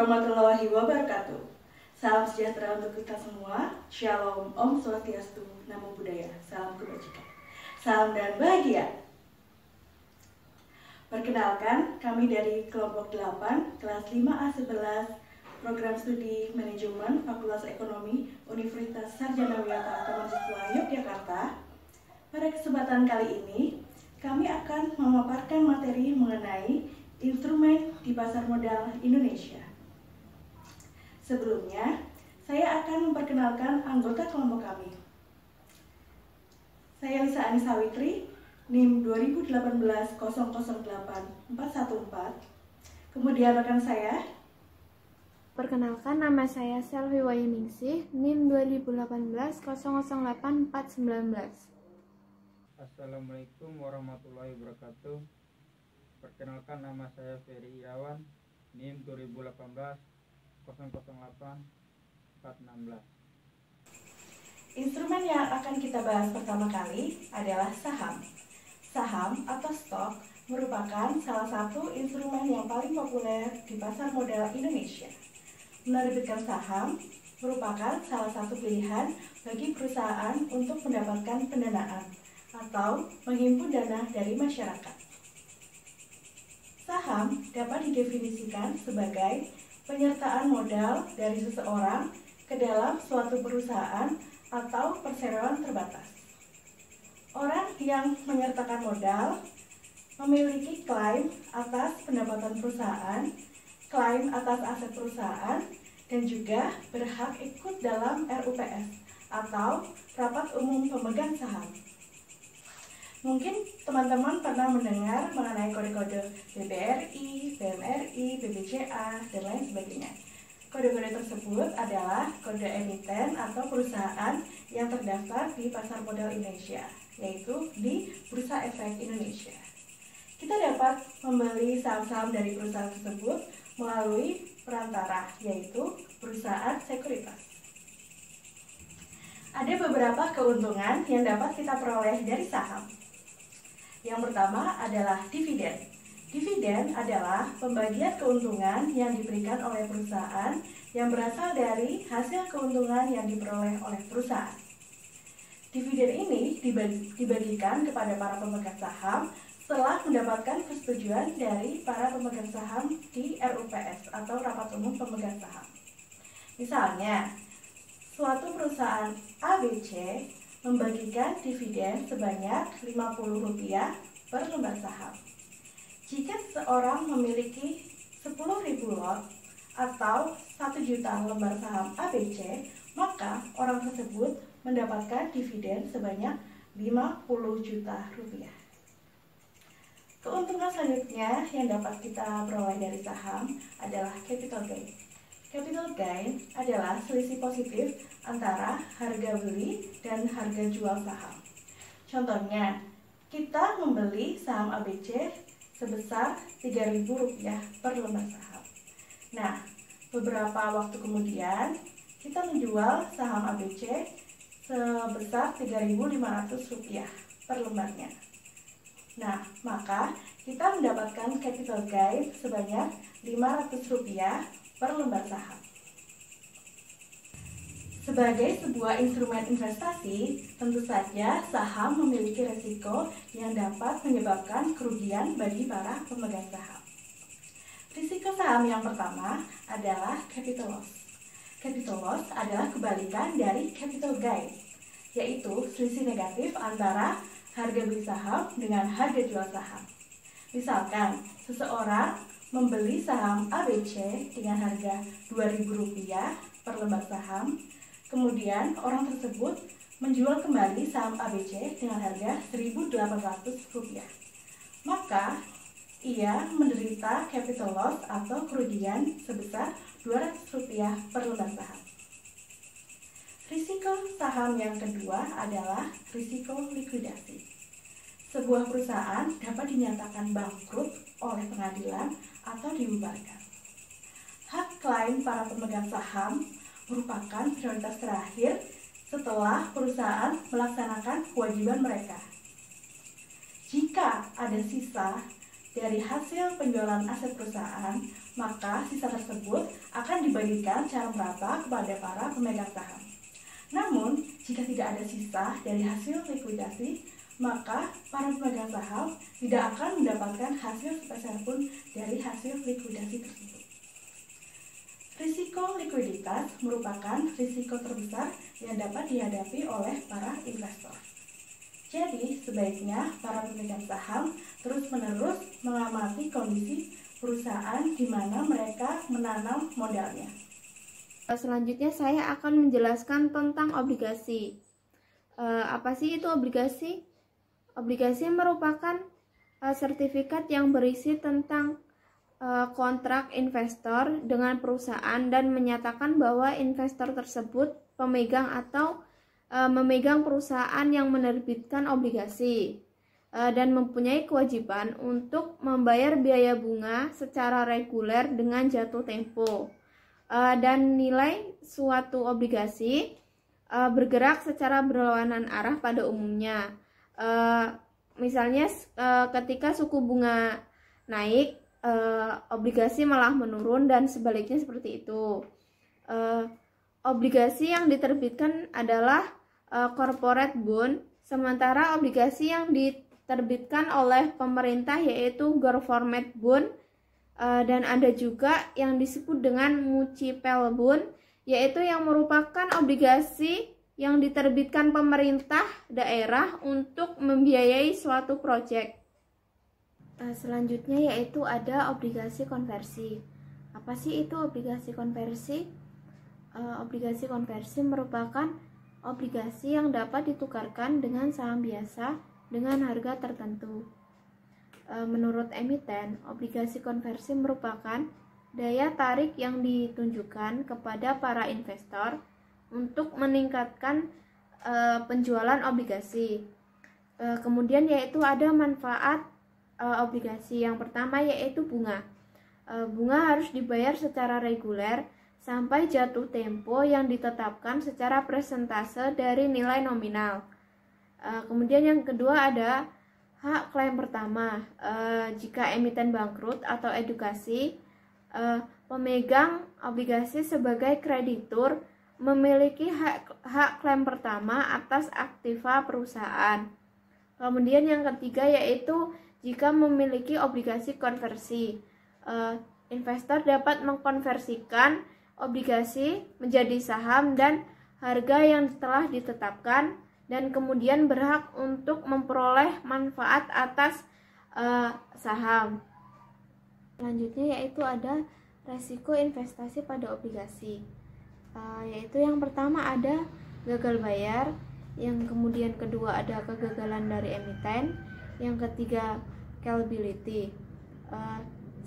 warahmatullahi wabarakatuh. Salam sejahtera untuk kita semua. Shalom, Om Swastiastu, Namo Buddhaya, salam kebajikan, salam dan bahagia. Perkenalkan, kami dari kelompok 8, kelas 5A11, program studi manajemen Fakultas Ekonomi Universitas Sarjana-Wiyata Taman Yogyakarta. Pada kesempatan kali ini, kami akan memaparkan materi mengenai instrumen di pasar modal Indonesia. Sebelumnya, saya akan memperkenalkan anggota kelompok kami. Saya Lisa Anisawitri, NIM 2018-008-414. Kemudian rekan saya. Perkenalkan, nama saya Selvi Wahyuningsih, NIM 2018-008-419. Assalamualaikum warahmatullahi wabarakatuh. Perkenalkan, nama saya Ferry Irawan, NIM 2018-008-416. Instrumen yang akan kita bahas pertama kali adalah saham. Saham atau stok merupakan salah satu instrumen yang paling populer di pasar modal Indonesia. Menerbitkan saham merupakan salah satu pilihan bagi perusahaan untuk mendapatkan pendanaan atau menghimpun dana dari masyarakat. Saham dapat didefinisikan sebagai penyertaan modal dari seseorang ke dalam suatu perusahaan atau perseroan terbatas. Orang yang menyertakan modal memiliki klaim atas pendapatan perusahaan, klaim atas aset perusahaan, dan juga berhak ikut dalam RUPS atau Rapat Umum Pemegang Saham. Mungkin teman-teman pernah mendengar mengenai kode-kode BBRI, BMRI, BBCA, dan lain sebagainya. Kode-kode tersebut adalah kode emiten atau perusahaan yang terdaftar di pasar modal Indonesia, yaitu di Bursa Efek Indonesia. Kita dapat membeli saham-saham dari perusahaan tersebut melalui perantara, yaitu perusahaan sekuritas. Ada beberapa keuntungan yang dapat kita peroleh dari saham. Yang pertama adalah dividen. Dividen adalah pembagian keuntungan yang diberikan oleh perusahaan yang berasal dari hasil keuntungan yang diperoleh oleh perusahaan. Dividen ini dibagikan kepada para pemegang saham setelah mendapatkan persetujuan dari para pemegang saham di RUPS atau Rapat Umum Pemegang Saham. Misalnya, suatu perusahaan ABC membagikan dividen sebanyak Rp50 per lembar saham. Jika seorang memiliki 10.000 lot atau 1 juta lembar saham ABC, maka orang tersebut mendapatkan dividen sebanyak 50 juta rupiah. Keuntungan selanjutnya yang dapat kita peroleh dari saham adalah capital gain. Capital gain adalah selisih positif antara harga beli dan harga jual saham. Contohnya, kita membeli saham ABC sebesar Rp3.000 per lembar saham. Nah, beberapa waktu kemudian kita menjual saham ABC sebesar Rp3.500 per lembarnya. Nah, maka kita mendapatkan capital gain sebanyak Rp500 per lembar saham. Sebagai sebuah instrumen investasi, tentu saja saham memiliki risiko yang dapat menyebabkan kerugian bagi para pemegang saham. Risiko saham yang pertama adalah capital loss. Capital loss adalah kebalikan dari capital gain, yaitu selisih negatif antara harga beli saham dengan harga jual saham. Misalkan, seseorang membeli saham ABC dengan harga Rp2.000 per lembar saham, kemudian orang tersebut menjual kembali saham ABC dengan harga Rp1.800. Maka, ia menderita capital loss atau kerugian sebesar Rp200 per lembar saham. Risiko saham yang kedua adalah risiko likuidasi. Sebuah perusahaan dapat dinyatakan bangkrut oleh pengadilan atau dibubarkan. Hak klaim para pemegang saham merupakan prioritas terakhir setelah perusahaan melaksanakan kewajiban mereka. Jika ada sisa dari hasil penjualan aset perusahaan, maka sisa tersebut akan dibagikan secara merata kepada para pemegang saham. Namun, jika tidak ada sisa dari hasil likuidasi, maka para pemegang saham tidak akan mendapatkan hasil sepeserpun dari hasil likuidasi tersebut. Risiko likuiditas merupakan risiko terbesar yang dapat dihadapi oleh para investor. Jadi, sebaiknya para pemegang saham terus-menerus mengamati kondisi perusahaan di mana mereka menanam modalnya. Selanjutnya saya akan menjelaskan tentang obligasi. Apa sih itu obligasi? Obligasi merupakan sertifikat yang berisi tentang kontrak investor dengan perusahaan dan menyatakan bahwa investor tersebut pemegang atau memegang perusahaan yang menerbitkan obligasi dan mempunyai kewajiban untuk membayar biaya bunga secara reguler dengan jatuh tempo. Dan nilai suatu obligasi bergerak secara berlawanan arah pada umumnya. Misalnya ketika suku bunga naik, obligasi malah menurun dan sebaliknya seperti itu. Obligasi yang diterbitkan adalah corporate bond, sementara obligasi yang diterbitkan oleh pemerintah yaitu government bond, dan ada juga yang disebut dengan municipal bond, yaitu yang merupakan obligasi yang diterbitkan pemerintah daerah untuk membiayai suatu proyek. Selanjutnya yaitu ada obligasi konversi. Apa sih itu obligasi konversi? Obligasi konversi merupakan obligasi yang dapat ditukarkan dengan saham biasa dengan harga tertentu. Menurut emiten, obligasi konversi merupakan daya tarik yang ditunjukkan kepada para investor untuk meningkatkan penjualan obligasi. Kemudian yaitu ada manfaat obligasi. Yang pertama yaitu bunga. Bunga harus dibayar secara reguler sampai jatuh tempo yang ditetapkan secara persentase dari nilai nominal. Kemudian yang kedua ada hak klaim pertama. Jika emiten bangkrut atau edukasi, pemegang obligasi sebagai kreditur memiliki hak klaim pertama atas aktiva perusahaan. Kemudian yang ketiga yaitu jika memiliki obligasi konversi, investor dapat mengkonversikan obligasi menjadi saham dan harga yang telah ditetapkan dan kemudian berhak untuk memperoleh manfaat atas saham. Selanjutnya yaitu ada resiko investasi pada obligasi, yaitu yang pertama ada gagal bayar, yang kemudian kedua ada kegagalan dari emiten, yang ketiga callability.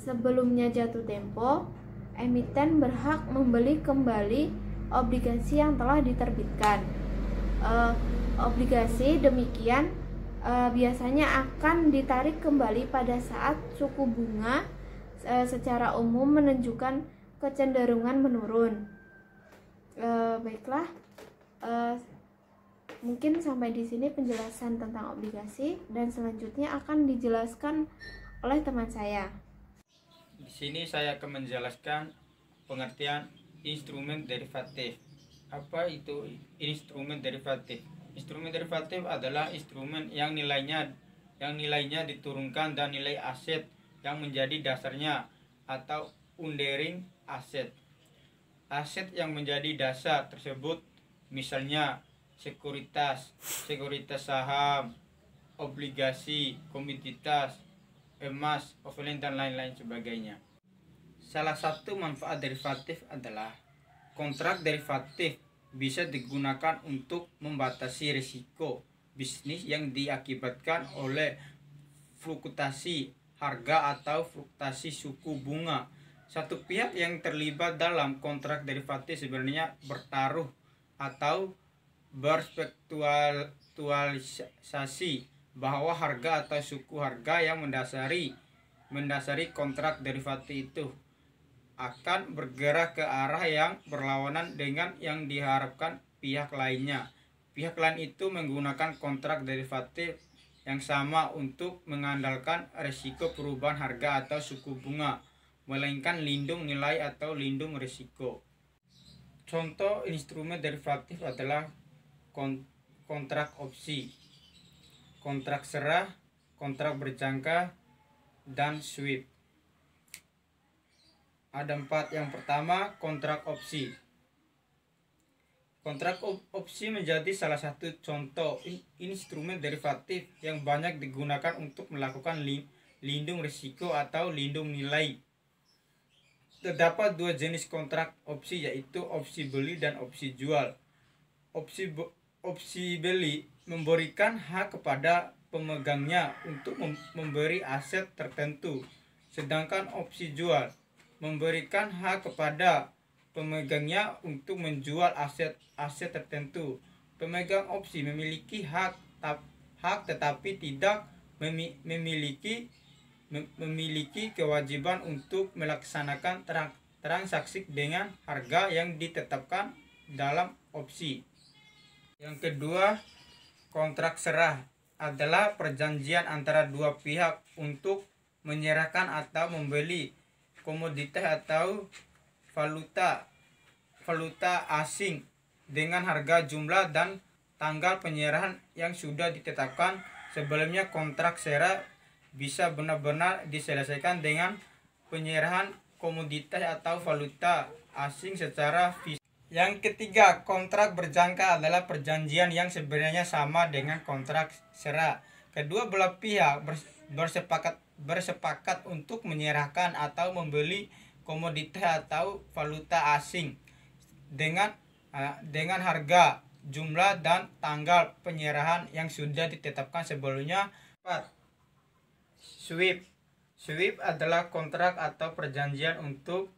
Sebelumnya jatuh tempo, emiten berhak membeli kembali obligasi yang telah diterbitkan. Obligasi demikian biasanya akan ditarik kembali pada saat suku bunga secara umum menunjukkan kecenderungan menurun. Baiklah, mungkin sampai di sini penjelasan tentang obligasi dan selanjutnya akan dijelaskan oleh teman saya. Di sini saya akan menjelaskan pengertian instrumen derivatif. Apa itu instrumen derivatif? Instrumen derivatif adalah instrumen yang nilainya diturunkan dan nilai aset yang menjadi dasarnya atau underlying aset. Aset yang menjadi dasar tersebut misalnya sekuritas saham, obligasi, komoditas, emas, offline dan lain-lain sebagainya. Salah satu manfaat derivatif adalah kontrak derivatif bisa digunakan untuk membatasi risiko bisnis yang diakibatkan oleh fluktuasi harga atau fluktuasi suku bunga. Satu pihak yang terlibat dalam kontrak derivatif sebenarnya bertaruh atau berspekulasi bahwa harga atau suku harga yang mendasari kontrak derivatif itu akan bergerak ke arah yang berlawanan dengan yang diharapkan pihak lainnya. Pihak lain itu menggunakan kontrak derivatif yang sama untuk mengandalkan risiko perubahan harga atau suku bunga. melainkan lindung nilai atau lindung risiko. Contoh instrumen derivatif adalah kontrak opsi, kontrak serah, kontrak berjangka, dan swap. Ada 4. Yang pertama, kontrak opsi. Kontrak opsi menjadi salah satu contoh instrumen derivatif yang banyak digunakan untuk melakukan lindung risiko atau lindung nilai. Terdapat 2 jenis kontrak opsi, yaitu opsi beli dan opsi jual. Opsi beli memberikan hak kepada pemegangnya untuk memberi aset tertentu, sedangkan opsi jual memberikan hak kepada pemegangnya untuk menjual aset tertentu. Pemegang opsi memiliki hak tetapi tidak memiliki kewajiban untuk melaksanakan transaksi dengan harga yang ditetapkan dalam opsi. Yang kedua, kontrak serah adalah perjanjian antara dua pihak untuk menyerahkan atau membeli komoditas atau valuta asing dengan harga, jumlah, dan tanggal penyerahan yang sudah ditetapkan sebelumnya. Kontrak serah bisa benar-benar diselesaikan dengan penyerahan komoditas atau valuta asing secara fisik. Yang ketiga, kontrak berjangka adalah perjanjian yang sebenarnya sama dengan kontrak serah. Kedua belah pihak bersepakat untuk menyerahkan atau membeli komoditas atau valuta asing dengan harga, jumlah, dan tanggal penyerahan yang sudah ditetapkan sebelumnya. 4. Swap adalah kontrak atau perjanjian untuk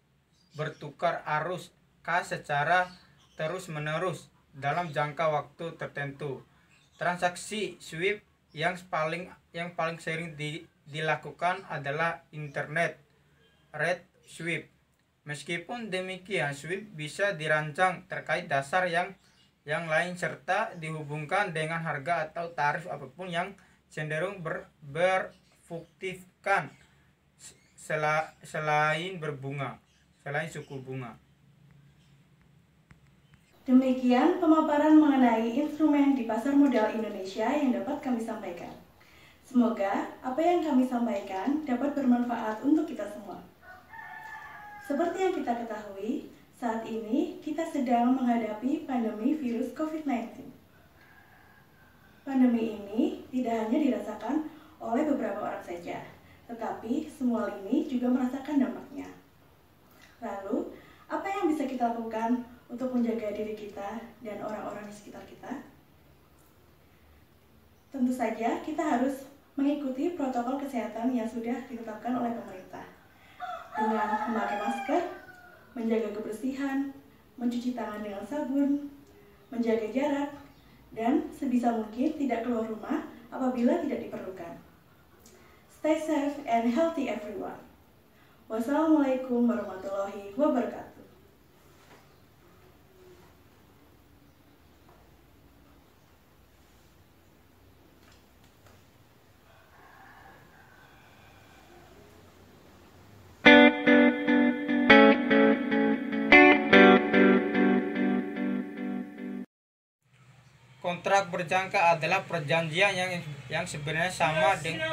bertukar arus kas secara terus-menerus dalam jangka waktu tertentu. Transaksi swap yang paling sering dilakukan adalah internet rate swap. Meskipun demikian, swap bisa dirancang terkait dasar yang lain serta dihubungkan dengan harga atau tarif apapun yang cenderung berfluktuasikan selain suku bunga. Demikian pemaparan mengenai instrumen di pasar modal Indonesia yang dapat kami sampaikan. Semoga apa yang kami sampaikan dapat bermanfaat untuk kita semua. Seperti yang kita ketahui, saat ini kita sedang menghadapi pandemi virus COVID-19. Pandemi ini tidak hanya dirasakan oleh beberapa orang saja, tetapi semua lini juga merasakan dampaknya. Lalu, apa yang bisa kita lakukan untuk menjaga diri kita dan orang-orang di sekitar kita? Tentu saja kita harus mengikuti protokol kesehatan yang sudah ditetapkan oleh pemerintah dengan memakai masker, menjaga kebersihan, mencuci tangan dengan sabun, menjaga jarak, dan sebisa mungkin tidak keluar rumah apabila tidak diperlukan. Stay safe and healthy everyone. Wassalamualaikum warahmatullahi wabarakatuh. Kontrak berjangka adalah perjanjian yang sebenarnya sama dengan